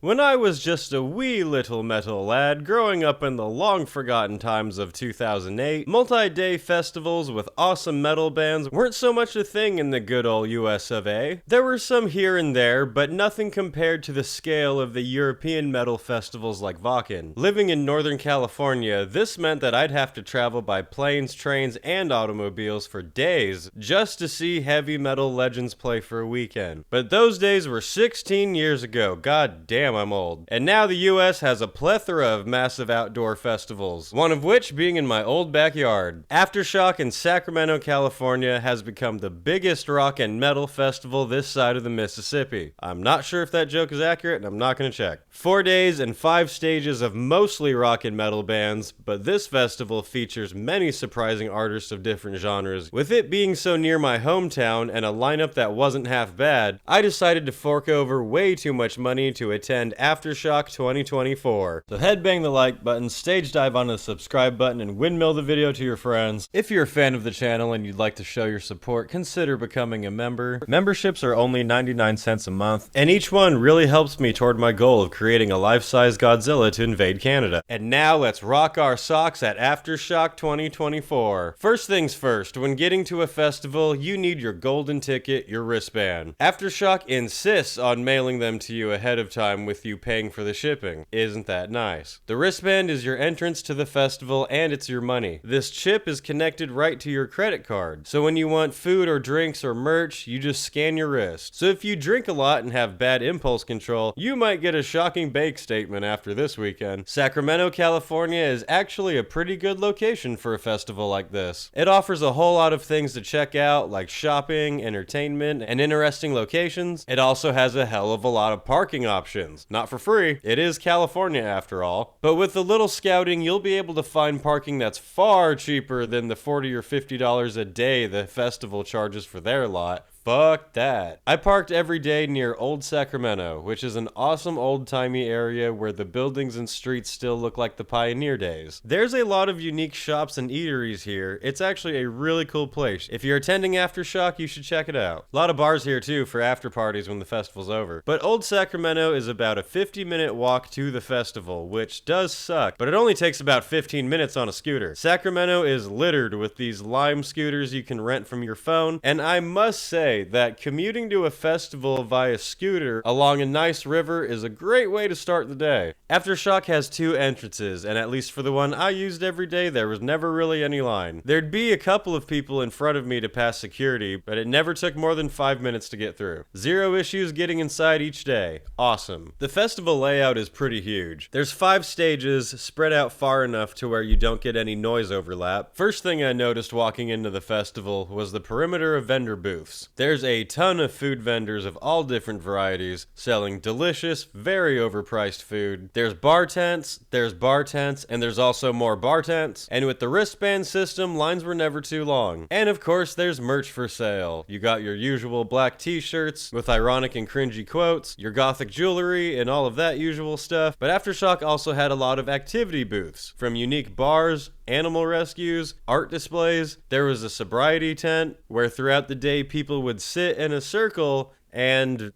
When I was just a wee little metal lad growing up in the long-forgotten times of 2008, multi-day festivals with awesome metal bands weren't so much a thing in the good old US of A. There were some here and there, but nothing compared to the scale of the European metal festivals like Wacken. Living in Northern California, this meant that I'd have to travel by planes, trains, and automobiles for days just to see heavy metal legends play for a weekend. But those days were 16 years ago. God damn, I'm old. And now the US has a plethora of massive outdoor festivals, one of which being in my old backyard. Aftershock in Sacramento, California has become the biggest rock and metal festival this side of the Mississippi. I'm not sure if that joke is accurate, and I'm not going to check. 4 days and 5 stages of mostly rock and metal bands, but this festival features many surprising artists of different genres. With it being so near my hometown and a lineup that wasn't half bad, I decided to fork over way too much money to attend Aftershock 2024. So headbang the like button, stage dive onto the subscribe button, and windmill the video to your friends. If you're a fan of the channel and you'd like to show your support, consider becoming a member. Memberships are only 99 cents a month, and each one really helps me toward my goal of creating a life-size Godzilla to invade Canada. And now let's rock our socks at Aftershock 2024. First things first, when getting to a festival, you need your golden ticket, your wristband. Aftershock insists on mailing them to you ahead of time with you paying for the shipping. Isn't that nice? The wristband is your entrance to the festival and it's your money. This chip is connected right to your credit card. So when you want food or drinks or merch, you just scan your wrist. So if you drink a lot and have bad impulse control, you might get a shocking bake statement after this weekend. Sacramento, California is actually a pretty good location for a festival like this. It offers a whole lot of things to check out, like shopping, entertainment, and interesting locations. It also has a hell of a lot of parking options. Not for free, it is California after all. But with a little scouting, you'll be able to find parking that's far cheaper than the $40 or $50 a day the festival charges for their lot. Fuck that. I parked every day near Old Sacramento, which is an awesome old-timey area where the buildings and streets still look like the pioneer days. There's a lot of unique shops and eateries here. It's actually a really cool place. If you're attending Aftershock, you should check it out. A lot of bars here too for after parties when the festival's over. But Old Sacramento is about a 50-minute walk to the festival, which does suck, but it only takes about 15 minutes on a scooter. Sacramento is littered with these Lime scooters you can rent from your phone, and I must say that commuting to a festival via scooter along a nice river is a great way to start the day. Aftershock has 2 entrances, and at least for the one I used every day, there was never really any line. There'd be a couple of people in front of me to pass security, but it never took more than 5 minutes to get through. 0 issues getting inside each day. Awesome. The festival layout is pretty huge. There's 5 stages spread out far enough to where you don't get any noise overlap. First thing I noticed walking into the festival was the perimeter of vendor booths. There's a ton of food vendors of all different varieties selling delicious, very overpriced food. There's bar tents, and there's also more bar tents. And with the wristband system, lines were never too long. And of course, there's merch for sale. You got your usual black t-shirts with ironic and cringy quotes, your gothic jewelry, and all of that usual stuff. But Aftershock also had a lot of activity booths, from unique bars, animal rescues, art displays. There was a sobriety tent where throughout the day people would sit in a circle and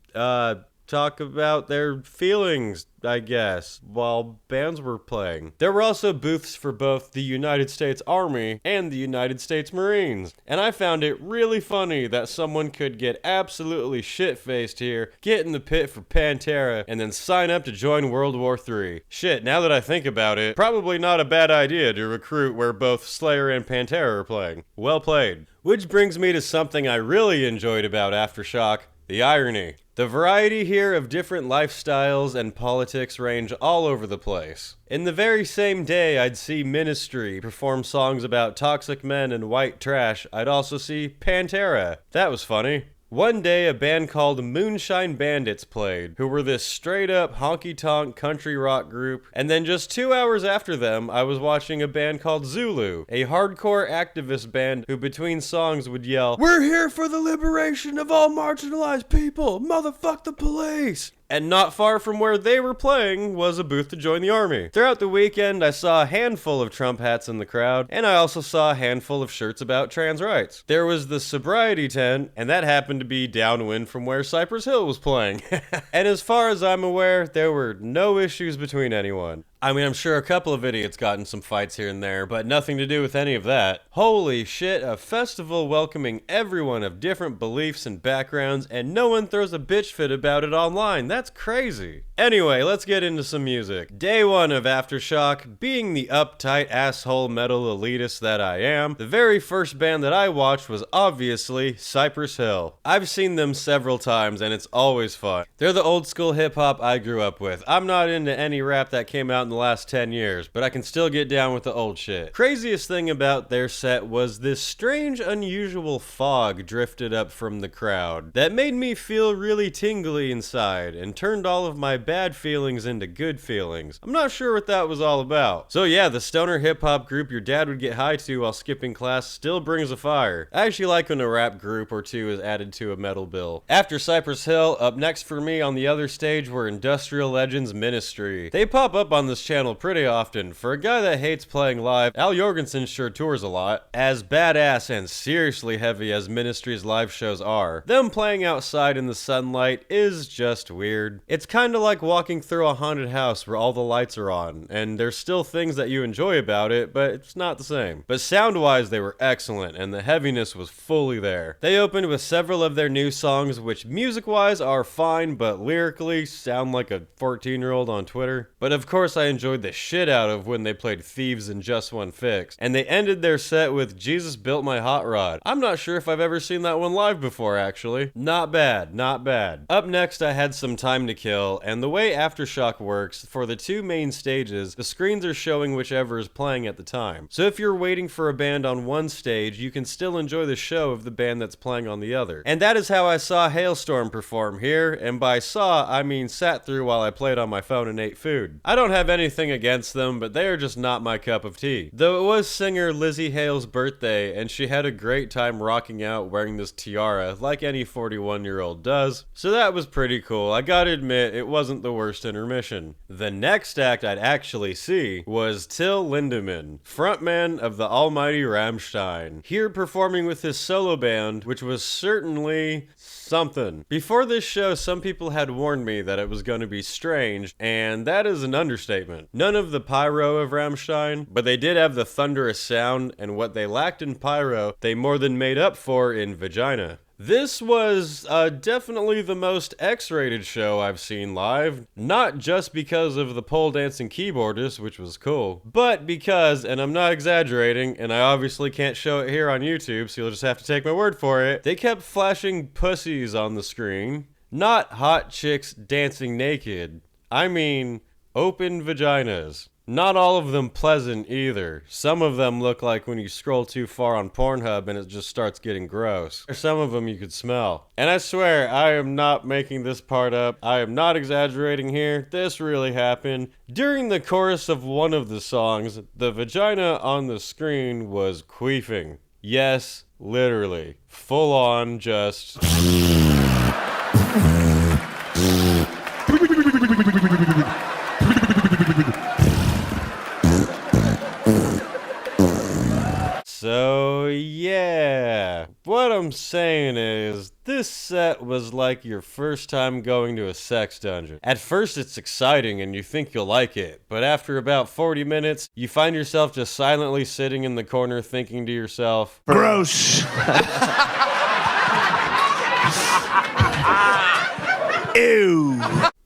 talk about their feelings, I guess, while bands were playing. There were also booths for both the United States Army and the United States Marines. And I found it really funny that someone could get absolutely shit-faced here, get in the pit for Pantera, and then sign up to join World War III. Shit, now that I think about it, probably not a bad idea to recruit where both Slayer and Pantera are playing. Well played. Which brings me to something I really enjoyed about Aftershock: the irony. The variety here of different lifestyles and politics range all over the place. In the very same day I'd see Ministry perform songs about toxic men and white trash, I'd also see Pantera. That was funny. One day, a band called Moonshine Bandits played, who were this straight-up honky-tonk country rock group, and then just 2 hours after them, I was watching a band called Zulu, a hardcore activist band who between songs would yell, "We're here for the liberation of all marginalized people! Motherfuck the police!" And not far from where they were playing was a booth to join the army. Throughout the weekend, I saw a handful of Trump hats in the crowd, and I also saw a handful of shirts about trans rights. There was the sobriety tent, and that happened to be downwind from where Cypress Hill was playing. And as far as I'm aware, there were no issues between anyone. I mean, I'm sure a couple of idiots got in some fights here and there, but nothing to do with any of that. Holy shit, a festival welcoming everyone of different beliefs and backgrounds, and no one throws a bitch fit about it online. That's crazy. Anyway, let's get into some music. Day one of Aftershock, being the uptight asshole metal elitist that I am, the very first band that I watched was obviously Cypress Hill. I've seen them several times and it's always fun. They're the old school hip hop I grew up with. I'm not into any rap that came out in the last 10 years, but I can still get down with the old shit. Craziest thing about their set was this strange, unusual fog drifted up from the crowd that made me feel really tingly inside and turned all of my bad feelings into good feelings. I'm not sure what that was all about. So yeah, the stoner hip hop group your dad would get high to while skipping class still brings a fire. I actually like when a rap group or two is added to a metal bill. After Cypress Hill, up next for me on the other stage were Industrial Legends Ministry. They pop up on this channel pretty often. For a guy that hates playing live, Al Jorgensen sure tours a lot. As badass and seriously heavy as Ministry's live shows are, them playing outside in the sunlight is just weird. It's kinda like walking through a haunted house where all the lights are on, and there's still things that you enjoy about it, but it's not the same. But sound-wise, they were excellent, and the heaviness was fully there. They opened with several of their new songs, which music-wise are fine, but lyrically sound like a 14-year-old on Twitter. But of course, I enjoyed the shit out of when they played Thieves and Just One Fix, and they ended their set with Jesus Built My Hot Rod. I'm not sure if I've ever seen that one live before, actually. Not bad, not bad. Up next, I had Some Time to Kill, and the way Aftershock works, for the two main stages, the screens are showing whichever is playing at the time. So if you're waiting for a band on one stage, you can still enjoy the show of the band that's playing on the other. And that is how I saw Hailstorm perform here, and by saw, I mean sat through while I played on my phone and ate food. I don't have anything against them, but they are just not my cup of tea. Though it was singer Lizzie Hale's birthday, and she had a great time rocking out wearing this tiara like any 41-year-old does, so that was pretty cool. I gotta admit, it wasn't the worst intermission. The next act I'd actually see was Till Lindemann, frontman of the almighty Rammstein, here performing with his solo band, which was certainly something. Before this show, some people had warned me that it was going to be strange, and that is an understatement. None of the pyro of Rammstein, but they did have the thunderous sound, and what they lacked in pyro, they more than made up for in vagina. This was definitely the most X-rated show I've seen live, not just because of the pole dancing keyboardist, which was cool, but because, and I'm not exaggerating, and I obviously can't show it here on YouTube, so you'll just have to take my word for it, they kept flashing pussies on the screen. Not hot chicks dancing naked. I mean, open vaginas. Not all of them pleasant either. Some of them look like when you scroll too far on Pornhub and it just starts getting gross. Some of them you could smell. And I swear, I am not making this part up. I am not exaggerating here. This really happened. During the chorus of one of the songs, the vagina on the screen was queefing. Yes, literally. Full on just... So yeah, what I'm saying is, this set was like your first time going to a sex dungeon. At first it's exciting and you think you'll like it, but after about 40 minutes, you find yourself just silently sitting in the corner thinking to yourself, gross! Ew!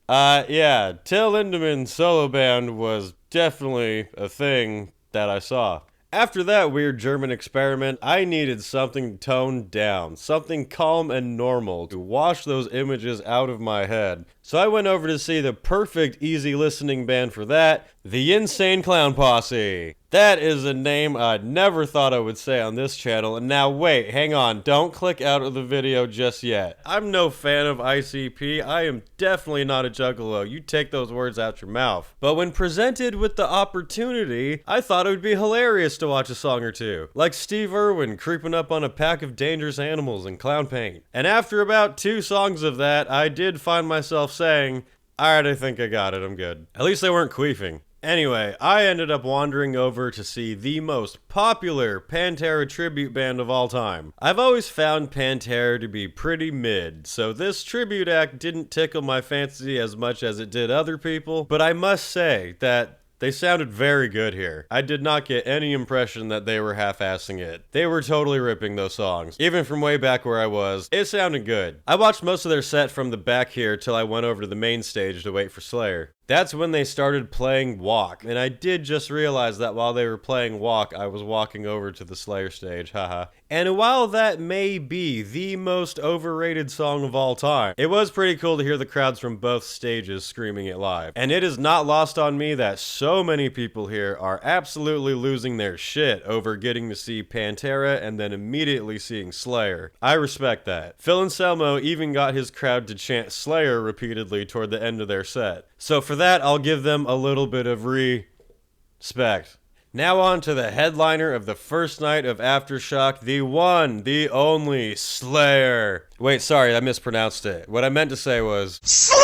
Yeah, Till Lindemann's solo band was definitely a thing that I saw. After that weird German experiment, I needed something toned down, something calm and normal to wash those images out of my head. So I went over to see the perfect easy listening band for that, the Insane Clown Posse. That is a name I never thought I would say on this channel, and now wait, hang on, don't click out of the video just yet. I'm no fan of ICP, I am definitely not a juggalo, you take those words out your mouth. But when presented with the opportunity, I thought it would be hilarious to watch a song or two. Like Steve Irwin creeping up on a pack of dangerous animals in clown paint. And after about 2 songs of that, I did find myself saying, Alright, I think I got it, I'm good. At least they weren't queefing. Anyway, I ended up wandering over to see the most popular Pantera tribute band of all time. I've always found Pantera to be pretty mid, so this tribute act didn't tickle my fancy as much as it did other people, but I must say that they sounded very good here. I did not get any impression that they were half-assing it. They were totally ripping those songs. Even from way back where I was, it sounded good. I watched most of their set from the back here till I went over to the main stage to wait for Slayer. That's when they started playing Walk, and I did just realize that while they were playing Walk, I was walking over to the Slayer stage, haha. And while that may be the most overrated song of all time, it was pretty cool to hear the crowds from both stages screaming it live. And it is not lost on me that so many people here are absolutely losing their shit over getting to see Pantera and then immediately seeing Slayer. I respect that. Phil Anselmo even got his crowd to chant Slayer repeatedly toward the end of their set. So for that, I'll give them a little bit of respect. Now on to the headliner of the first night of Aftershock, the one, the only Slayer. Wait, sorry, I mispronounced it. What I meant to say was Slayer!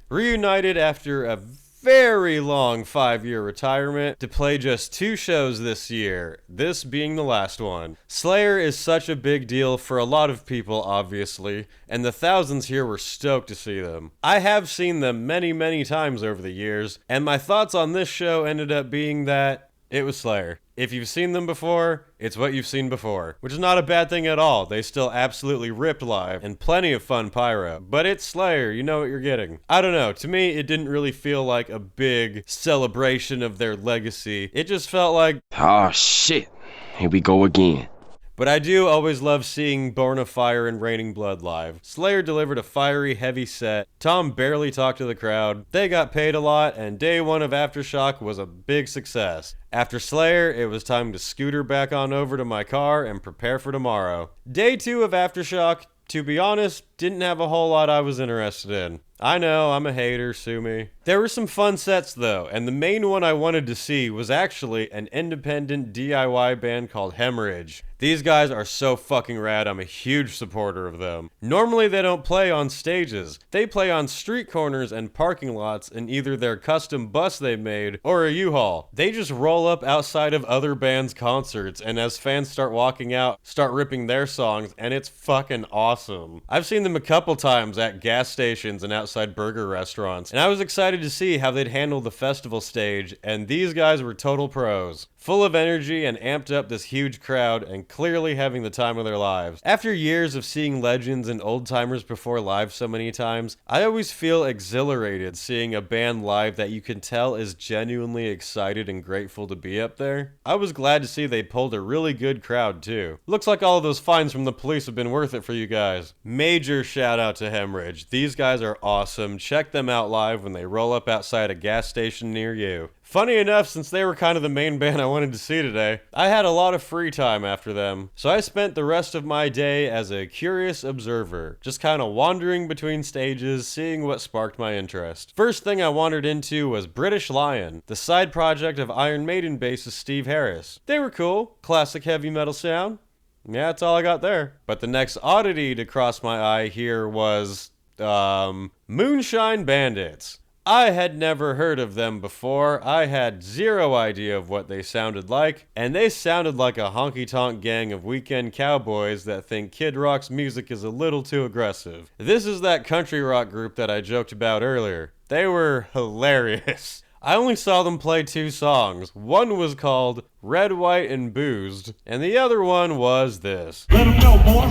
Reunited after a very long 5-year retirement to play just 2 shows this year, this being the last one. Slayer is such a big deal for a lot of people, obviously, and the thousands here were stoked to see them. I have seen them many, many times over the years, and my thoughts on this show ended up being that it was Slayer. If you've seen them before, it's what you've seen before. Which is not a bad thing at all. They still absolutely ripped live, and plenty of fun pyro. But it's Slayer, you know what you're getting. I don't know, to me it didn't really feel like a big celebration of their legacy. It just felt like, oh shit, here we go again. But I do always love seeing Born of Fire and Raining Blood live. Slayer delivered a fiery, heavy set. Tom barely talked to the crowd. They got paid a lot, and day 1 of Aftershock was a big success. After Slayer, it was time to scooter back on over to my car and prepare for tomorrow. Day 2 of Aftershock, to be honest, didn't have a whole lot I was interested in. I know, I'm a hater, sue me. There were some fun sets though, and the main one I wanted to see was actually an independent DIY band called Hemorrhage. These guys are so fucking rad, I'm a huge supporter of them. Normally they don't play on stages. They play on street corners and parking lots in either their custom bus they made or a U-Haul. They just roll up outside of other bands' concerts, and as fans start walking out, start ripping their songs, and it's fucking awesome. I've seen them a couple times at gas stations and outside burger restaurants, and I was excited to see how they'd handle the festival stage, and these guys were total pros. Full of energy and amped up this huge crowd and clearly having the time of their lives. After years of seeing legends and old-timers perform live so many times, I always feel exhilarated seeing a band live that you can tell is genuinely excited and grateful to be up there. I was glad to see they pulled a really good crowd too. Looks like all of those fines from the police have been worth it for you guys. Major shout out to Hemorrhage. These guys are awesome. Check them out live when they roll up outside a gas station near you. Funny enough, since they were kind of the main band I wanted to see today, I had a lot of free time after them, so I spent the rest of my day as a curious observer, just kind of wandering between stages, seeing what sparked my interest. First thing I wandered into was British Lion, the side project of Iron Maiden bassist Steve Harris. They were cool, classic heavy metal sound. Yeah, that's all I got there. But the next oddity to cross my eye here was, Moonshine Bandits. I had never heard of them before. I had zero idea of what they sounded like, and they sounded like a honky-tonk gang of weekend cowboys that think Kid Rock's music is a little too aggressive. This is that country rock group that I joked about earlier. They were hilarious. I only saw them play 2 songs. One was called Red, White, and Boozed, and the other one was this. Let 'em know, boy.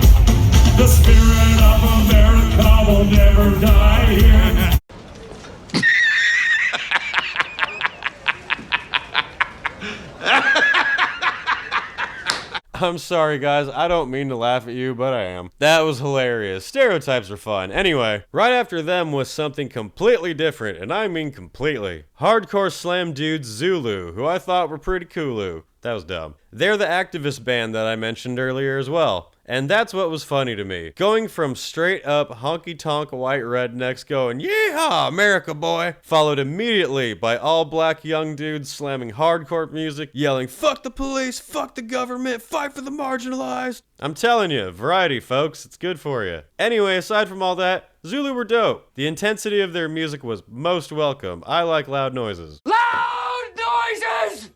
The spirit of America will never die here. I'm sorry guys, I don't mean to laugh at you, but I am. That was hilarious. Stereotypes are fun. Anyway, right after them was something completely different, and I mean completely. Hardcore slam dudes Zulu, who I thought were pretty cooloo. That was dumb. They're the activist band that I mentioned earlier as well. And that's what was funny to me. Going from straight up honky-tonk white rednecks going, "Yeehaw, America boy," followed immediately by all black young dudes slamming hardcore music, yelling, "Fuck the police, fuck the government, fight for the marginalized." I'm telling you, variety, folks, it's good for you. Anyway, aside from all that, Zulu were dope. The intensity of their music was most welcome. I like loud noises.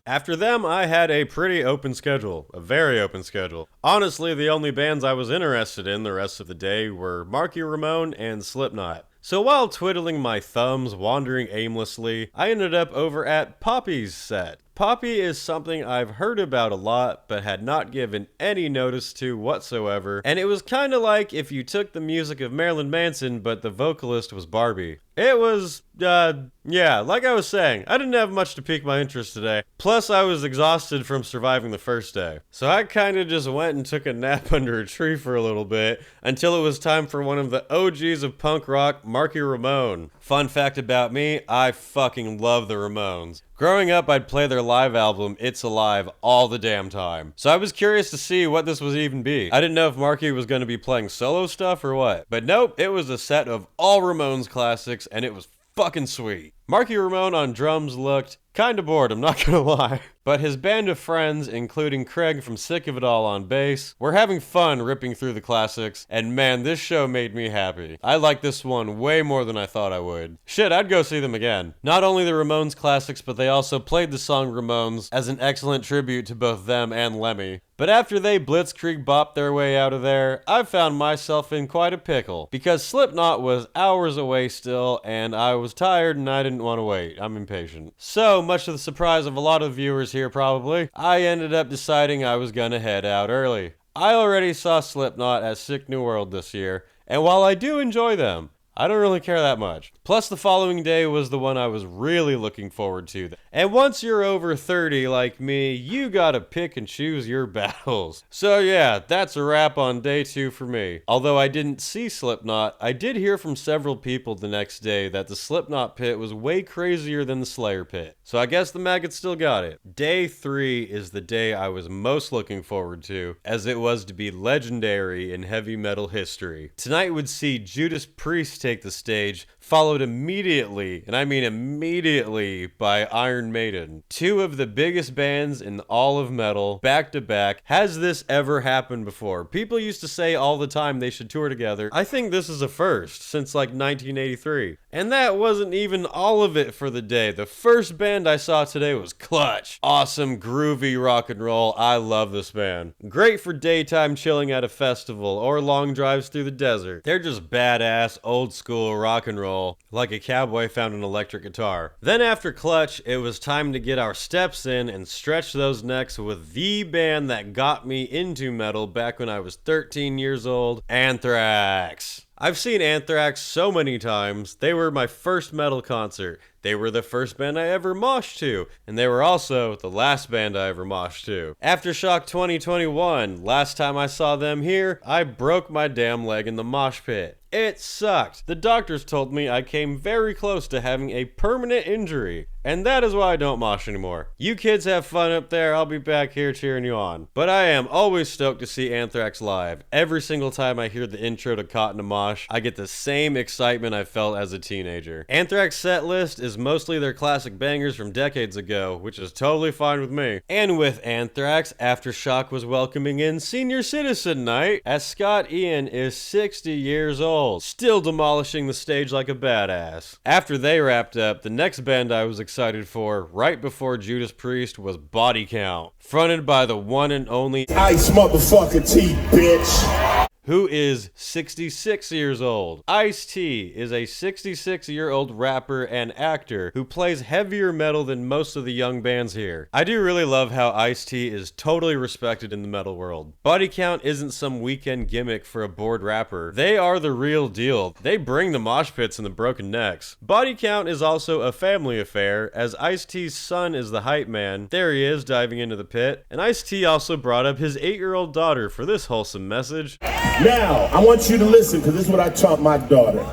After them, I had a pretty open schedule, a very open schedule. Honestly, the only bands I was interested in the rest of the day were Marky Ramone and Slipknot. So while twiddling my thumbs, wandering aimlessly, I ended up over at Poppy's set. Poppy is something I've heard about a lot, but had not given any notice to whatsoever, and it was kinda like if you took the music of Marilyn Manson, but the vocalist was Barbie. It was, yeah, like I was saying, I didn't have much to pique my interest today. Plus, I was exhausted from surviving the first day. So I kinda just went and took a nap under a tree for a little bit, until it was time for one of the OGs of punk rock, Marky Ramone. Fun fact about me, I fucking love the Ramones. Growing up, I'd play their live album, It's Alive, all the damn time. So I was curious to see what this would even be. I didn't know if Marky was going to be playing solo stuff or what. But nope, it was a set of all Ramones classics, and it was fucking sweet. Marky Ramone on drums looked kinda bored, I'm not gonna lie. But his band of friends, including Craig from Sick of It All on bass, were having fun ripping through the classics, and man, this show made me happy. I liked this one way more than I thought I would. Shit, I'd go see them again. Not only the Ramones classics, but they also played the song Ramones as an excellent tribute to both them and Lemmy. But after they blitzkrieg bopped their way out of there, I found myself in quite a pickle, because Slipknot was hours away still, and I was tired and I didn't want to wait. I'm impatient. So, much to the surprise of a lot of viewers here probably, I ended up deciding I was gonna head out early. I already saw Slipknot at Sick New World this year, and while I do enjoy them, I don't really care that much. Plus, the following day was the one I was really looking forward to. And once you're over 30 like me, you gotta pick and choose your battles. So yeah, that's a wrap on day 2 for me. Although I didn't see Slipknot, I did hear from several people the next day that the Slipknot pit was way crazier than the Slayer pit. So I guess the maggots still got it. Day 3 is the day I was most looking forward to, as it was to be legendary in heavy metal history. Tonight would see Judas Priest take the stage, followed immediately, and I mean immediately, by Iron Maiden. 2 of the biggest bands in all of metal, back to back. Has this ever happened before? People used to say all the time they should tour together. I think this is a first, since like 1983. And that wasn't even all of it for the day. The first band I saw today was Clutch. Awesome, groovy rock and roll. I love this band. Great for daytime chilling at a festival or long drives through the desert. They're just badass, old school rock and roll, like a cowboy found an electric guitar. Then after Clutch, it was time to get our steps in and stretch those necks with the band that got me into metal back when I was 13 years old, Anthrax. I've seen Anthrax so many times. They were my first metal concert. They were the first band I ever moshed to, and they were also the last band I ever moshed to. Aftershock 2021, last time I saw them here, I broke my damn leg in the mosh pit. It sucked. The doctors told me I came very close to having a permanent injury, and that is why I don't mosh anymore. You kids have fun up there, I'll be back here cheering you on. But I am always stoked to see Anthrax live. Every single time I hear the intro to Caught in a Mosh, I get the same excitement I felt as a teenager. Anthrax set list is mostly their classic bangers from decades ago, which is totally fine with me. And with Anthrax, Aftershock was welcoming in Senior Citizen Night, as Scott Ian is 60 years old, still demolishing the stage like a badass. After they wrapped up, the next band I was excited for, right before Judas Priest, was Body Count, fronted by the one and only Ice motherfucker T, bitch. Who is 66 years old. Ice-T is a 66-year-old rapper and actor who plays heavier metal than most of the young bands here. I do really love how Ice-T is totally respected in the metal world. Body Count isn't some weekend gimmick for a bored rapper. They are the real deal. They bring the mosh pits and the broken necks. Body Count is also a family affair, as Ice-T's son is the hype man. There he is, diving into the pit. And Ice-T also brought up his 8-year-old daughter for this wholesome message. Now, I want you to listen, because this is what I taught my daughter.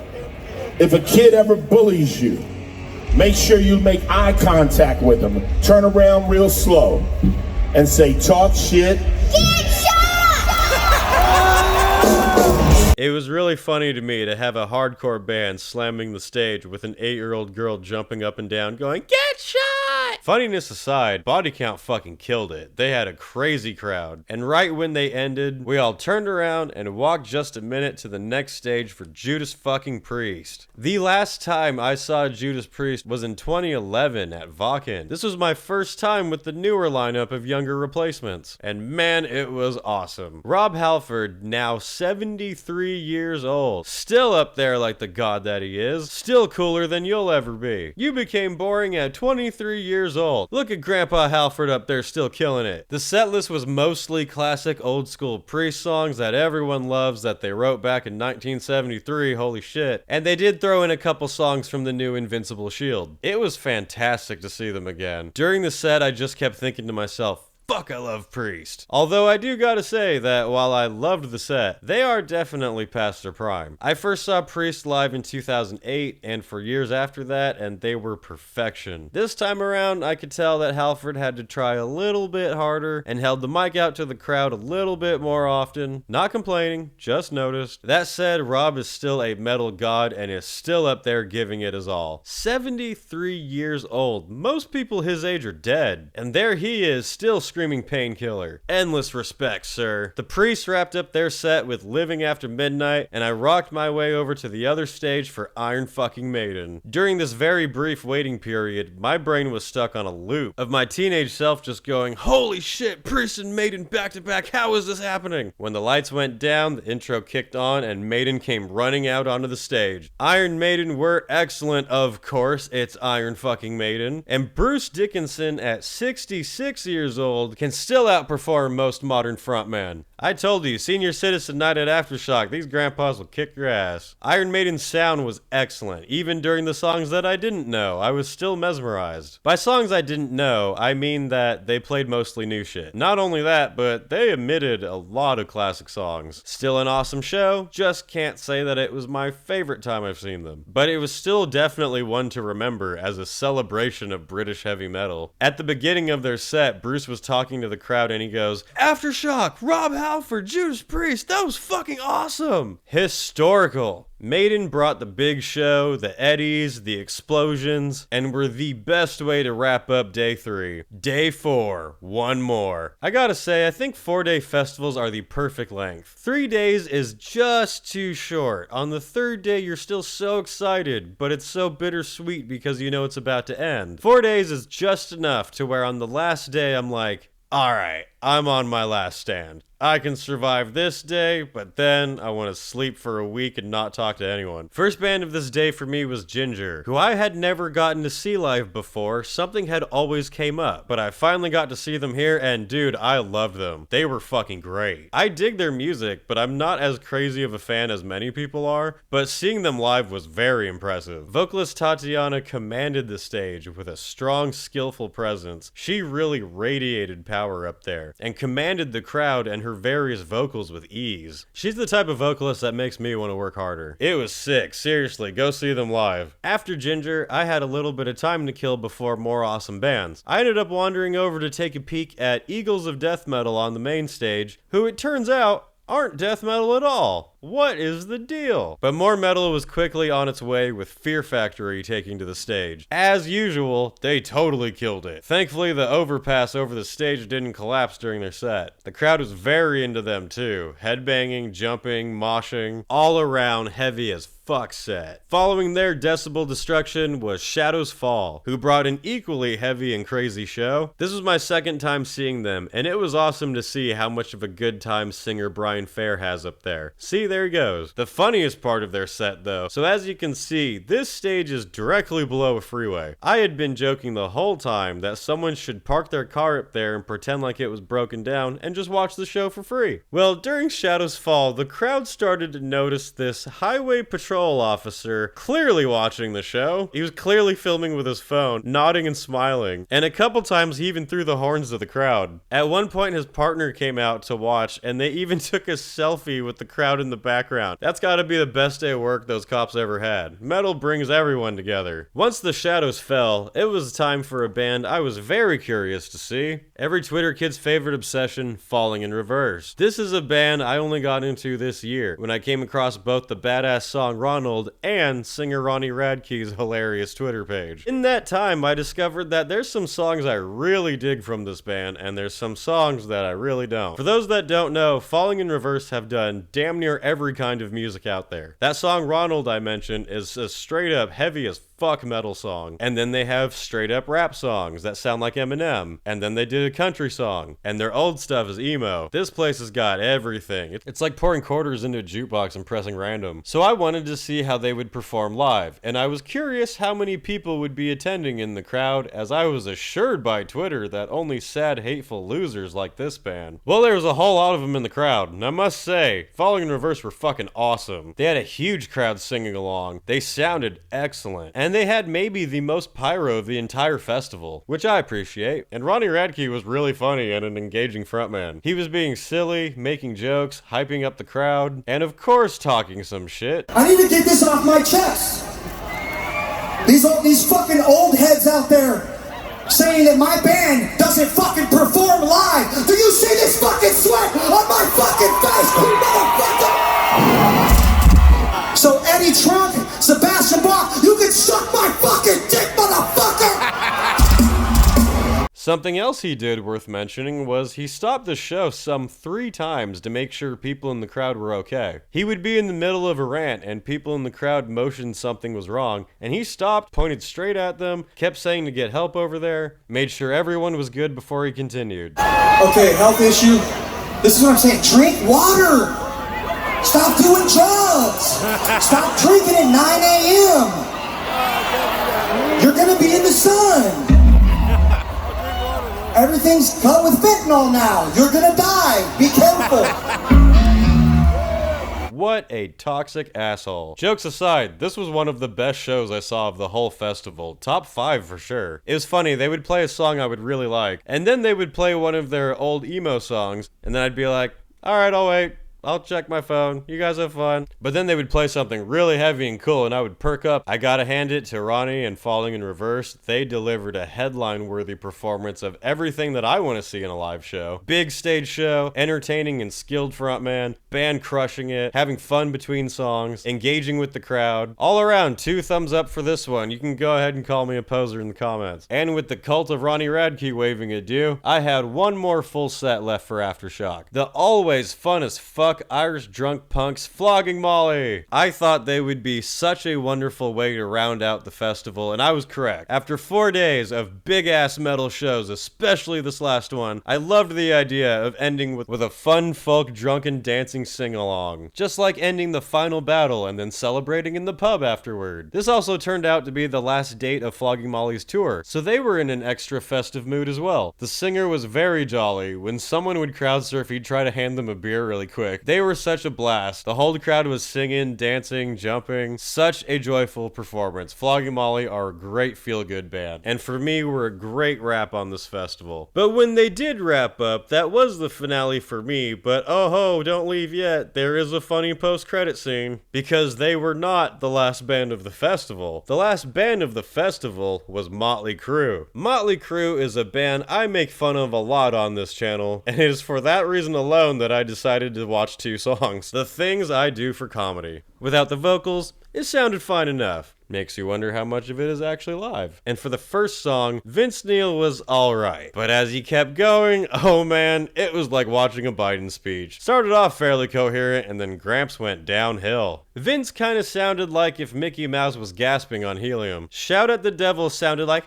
If a kid ever bullies you, make sure you make eye contact with them. Turn around real slow and say, talk shit. Get shot! It was really funny to me to have a hardcore band slamming the stage with an 8-year-old girl jumping up and down going, "Get shot!" Funniness aside, Body Count fucking killed it. They had a crazy crowd. And right when they ended, we all turned around and walked just a minute to the next stage for Judas fucking Priest. The last time I saw Judas Priest was in 2011 at Wacken. This was my first time with the newer lineup of younger replacements. And man, it was awesome. Rob Halford, now 73 years old, still up there like the god that he is, still cooler than you'll ever be. You became boring at 23 years old. Look at Grandpa Halford up there still killing it. The set list was mostly classic old school Priest songs that everyone loves that they wrote back in 1973, holy shit. And they did throw in a couple songs from the new Invincible Shield. It was fantastic to see them again. During the set, I just kept thinking to myself, fuck, I love Priest. Although I do gotta say that while I loved the set, they are definitely past their prime. I first saw Priest live in 2008 and for years after that, and they were perfection. This time around, I could tell that Halford had to try a little bit harder and held the mic out to the crowd a little bit more often. Not complaining, just noticed. That said, Rob is still a metal god and is still up there giving it his all. 73 years old. Most people his age are dead, and there he is still screaming Painkiller. Endless respect, sir. The Priests wrapped up their set with Living After Midnight, and I rocked my way over to the other stage for Iron fucking Maiden. During this very brief waiting period, my brain was stuck on a loop of my teenage self just going, holy shit, Priest and Maiden back to back, how is this happening? When the lights went down, the intro kicked on, and Maiden came running out onto the stage. Iron Maiden were excellent, of course, it's Iron fucking Maiden. And Bruce Dickinson, at 66 years old, can still outperform most modern frontmen. I told you, senior citizen night at Aftershock, these grandpas will kick your ass. Iron Maiden's sound was excellent, even during the songs that I didn't know. I was still mesmerized. By songs I didn't know, I mean that they played mostly new shit. Not only that, but they omitted a lot of classic songs. Still an awesome show, just can't say that it was my favorite time I've seen them. But it was still definitely one to remember as a celebration of British heavy metal. At the beginning of their set, Bruce was talking to the crowd and he goes, Aftershock, Rob Halford, Judas Priest, that was fucking awesome! Historical. Maiden brought the big show, the eddies, the explosions, and were the best way to wrap up day 3. Day 4, one more. I gotta say, I think 4-day festivals are the perfect length. 3 days is just too short. On the 3rd day, you're still so excited, but it's so bittersweet because you know it's about to end. 4 days is just enough to where on the last day, I'm like, alright, I'm on my last stand. I can survive this day, but then I want to sleep for a week and not talk to anyone. First band of this day for me was Ginger, who I had never gotten to see live before. Something had always came up, but I finally got to see them here, and dude, I loved them. They were fucking great. I dig their music, but I'm not as crazy of a fan as many people are, but seeing them live was very impressive. Vocalist Tatiana commanded the stage with a strong, skillful presence. She really radiated power up there, and commanded the crowd and her various vocals with ease. She's the type of vocalist that makes me want to work harder. It was sick, seriously, go see them live. After Ginger, I had a little bit of time to kill before more awesome bands. I ended up wandering over to take a peek at Eagles of Death Metal on the main stage, who it turns out aren't death metal at all. What is the deal? But more metal was quickly on its way with Fear Factory taking to the stage. As usual, they totally killed it. Thankfully, the overpass over the stage didn't collapse during their set. The crowd was very into them too. Headbanging, jumping, moshing, all around heavy as fuck set. Following their decibel destruction was Shadows Fall, who brought an equally heavy and crazy show. This was my second time seeing them, and it was awesome to see how much of a good time singer Brian Fair has up there. See, there he goes. The funniest part of their set though, so as you can see, this stage is directly below a freeway. I had been joking the whole time that someone should park their car up there and pretend like it was broken down and just watch the show for free. Well, during Shadows Fall, the crowd started to notice this highway patrol officer clearly watching the show. He was clearly filming with his phone, nodding and smiling, and a couple times he even threw the horns to the crowd. At one point his partner came out to watch, and they even took a selfie with the crowd in the background. That's gotta be the best day of work those cops ever had. Metal brings everyone together. Once the shadows fell, it was time for a band I was very curious to see. Every Twitter kid's favorite obsession, Falling in Reverse. This is a band I only got into this year, when I came across both the badass song Ronald and singer Ronnie Radke's hilarious Twitter page. In that time, I discovered that there's some songs I really dig from this band, and there's some songs that I really don't. For those that don't know, Falling in Reverse have done damn near every kind of music out there. That song Ronald I mentioned is a straight up heavy as fuck metal song. And then they have straight up rap songs that sound like Eminem. And then they did a country song. And their old stuff is emo. This place has got everything. It's like pouring quarters into a jukebox and pressing random. So I wanted to see how they would perform live. And I was curious how many people would be attending in the crowd, as I was assured by Twitter that only sad, hateful losers like this band. Well, there was a whole lot of them in the crowd. And I must say, Falling in Reverse were fucking awesome. They had a huge crowd singing along. They sounded excellent. And they had maybe the most pyro of the entire festival, which I appreciate. And Ronnie Radke was really funny and an engaging frontman. He was being silly, making jokes, hyping up the crowd, and of course talking some shit. I need to get this off my chest. These fucking old heads out there saying that my band doesn't fucking perform live. Do you see this fucking sweat on my fucking face, you motherfucker? So Eddie Trunk, Sebastian Bach, you can suck my fucking dick, motherfucker! Something else he did worth mentioning was he stopped the show some 3 times to make sure people in the crowd were okay. He would be in the middle of a rant and people in the crowd motioned something was wrong, and he stopped, pointed straight at them, kept saying to get help over there, made sure everyone was good before he continued. Okay, health issue. This is what I'm saying. Drink water! Stop doing drugs! Stop drinking at 9 a.m. You're gonna be in the sun. Everything's cut with fentanyl now. You're gonna die. Be careful. What a toxic asshole. Jokes aside, this was one of the best shows I saw of the whole festival. Top 5 for sure. It was funny, they would play a song I would really like, and then they would play one of their old emo songs, and then I'd be like, alright, I'll wait. I'll check my phone. You guys have fun. But then they would play something really heavy and cool, and I would perk up. I gotta hand it to Ronnie and Falling in Reverse. They delivered a headline-worthy performance of everything that I want to see in a live show. Big stage show, entertaining and skilled frontman, band crushing it, having fun between songs, engaging with the crowd. All around, 2 thumbs up for this one. You can go ahead and call me a poser in the comments. And with the cult of Ronnie Radke waving adieu, I had one more full set left for Aftershock. The always fun as fuck Irish drunk punks, Flogging Molly. I thought they would be such a wonderful way to round out the festival, and I was correct. After 4 days of big-ass metal shows, especially this last one, I loved the idea of ending with a fun folk drunken dancing sing-along. Just like ending the final battle and then celebrating in the pub afterward. This also turned out to be the last date of Flogging Molly's tour, so they were in an extra festive mood as well. The singer was very jolly. When someone would crowd surf, he'd try to hand them a beer really quick. They were such a blast. The whole crowd was singing, dancing, jumping. Such a joyful performance. Flogging Molly are a great feel-good band, and for me were a great wrap on this festival. But when they did wrap up, that was the finale for me, but oh ho, don't leave yet. There is a funny post-credit scene, because they were not the last band of the festival. The last band of the festival was Motley Crue. Motley Crue is a band I make fun of a lot on this channel, and it is for that reason alone that I decided to watch 2 songs. The Things I Do for Comedy. Without the vocals, it sounded fine enough. Makes you wonder how much of it is actually live. And for the first song, Vince Neil was alright. But as he kept going, oh man, it was like watching a Biden speech. Started off fairly coherent, and then Gramps went downhill. Vince kinda sounded like if Mickey Mouse was gasping on helium. Shout at the Devil sounded like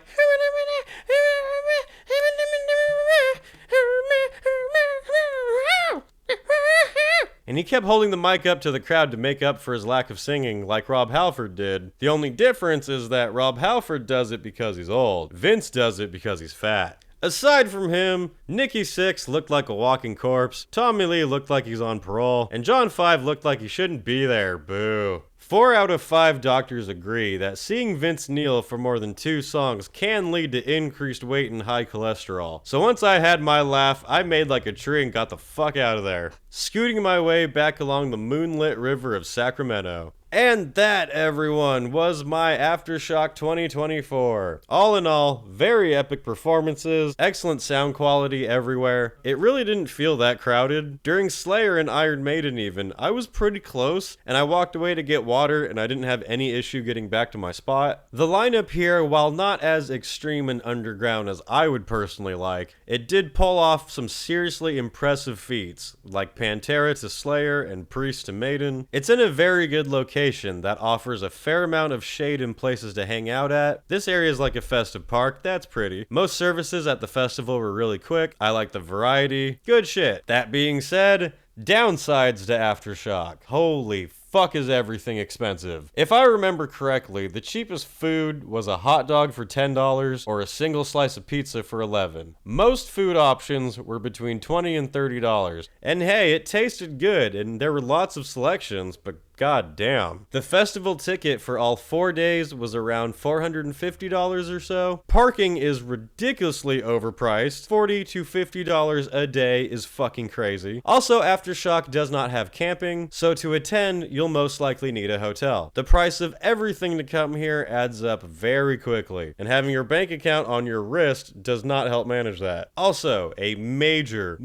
and he kept holding the mic up to the crowd to make up for his lack of singing, like Rob Halford did. The only difference is that Rob Halford does it because he's old. Vince does it because he's fat. Aside from him, Nikki Sixx looked like a walking corpse, Tommy Lee looked like he's on parole, and John 5 looked like he shouldn't be there, boo. 4 out of 5 doctors agree that seeing Vince Neil for more than 2 songs can lead to increased weight and high cholesterol. So once I had my laugh, I made like a tree and got the fuck out of there, scooting my way back along the moonlit river of Sacramento. And that, everyone, was my Aftershock 2024. All in all, very epic performances, excellent sound quality everywhere. It really didn't feel that crowded. During Slayer and Iron Maiden even, I was pretty close, and I walked away to get water, and I didn't have any issue getting back to my spot. The lineup here, while not as extreme and underground as I would personally like, it did pull off some seriously impressive feats, like Pantera to Slayer and Priest to Maiden. It's in a very good location that offers a fair amount of shade and places to hang out at. This area is like a festive park, that's pretty. Most services at the festival were really quick. I like the variety. Good shit. That being said, downsides to Aftershock. Holy fuck is everything expensive. If I remember correctly, the cheapest food was a hot dog for $10 or a single slice of pizza for $11. Most food options were between $20 and $30. And hey, it tasted good and there were lots of selections, but god damn. The festival ticket for all 4 days was around $450 or so. Parking is ridiculously overpriced. $40 to $50 a day is fucking crazy. Also, Aftershock does not have camping, so to attend, you'll most likely need a hotel. The price of everything to come here adds up very quickly, and having your bank account on your wrist does not help manage that. Also, a major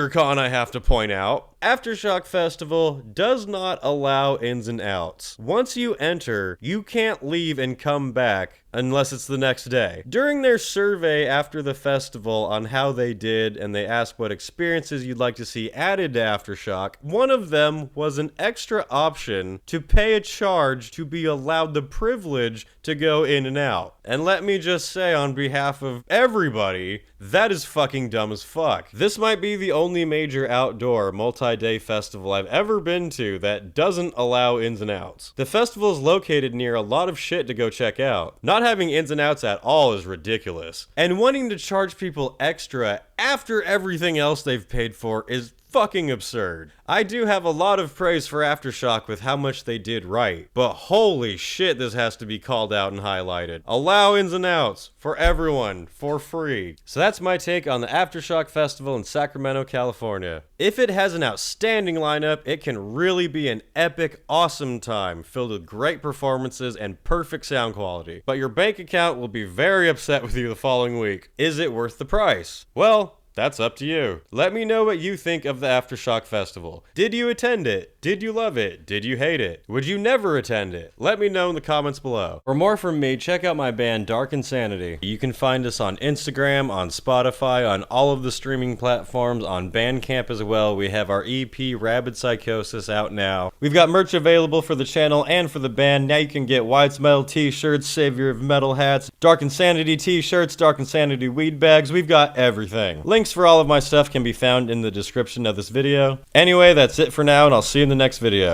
con I have to point out. Aftershock Festival does not allow ins and outs. Once you enter, you can't leave and come back unless it's the next day. During their survey after the festival on how they did, and they asked what experiences you'd like to see added to Aftershock, one of them was an extra option to pay a charge to be allowed the privilege to go in and out. And let me just say on behalf of everybody, that is fucking dumb as fuck. This might be the only major outdoor multi-day festival I've ever been to that doesn't allow ins and outs. The festival is located near a lot of shit to go check out. Not having ins and outs at all is ridiculous. And wanting to charge people extra after everything else they've paid for is fucking absurd. I do have a lot of praise for Aftershock with how much they did right, but holy shit, this has to be called out and highlighted. Allow ins and outs for everyone for free. So that's my take on the Aftershock Festival in Sacramento, California. If it has an outstanding lineup, it can really be an epic, awesome time filled with great performances and perfect sound quality. But your bank account will be very upset with you the following week. Is it worth the price? Well, that's up to you. Let me know what you think of the Aftershock Festival. Did you attend it? Did you love it? Did you hate it? Would you never attend it? Let me know in the comments below. For more from me, check out my band Dark Insanity. You can find us on Instagram, on Spotify, on all of the streaming platforms, on Bandcamp as well. We have our EP Rabid Psychosis out now. We've got merch available for the channel and for the band. Now you can get White's Metal t-shirts, Savior of Metal hats, Dark Insanity t-shirts, Dark Insanity weed bags. We've got everything. Links for all of my stuff can be found in the description of this video. Anyway, that's it for now, and I'll see you in the next video.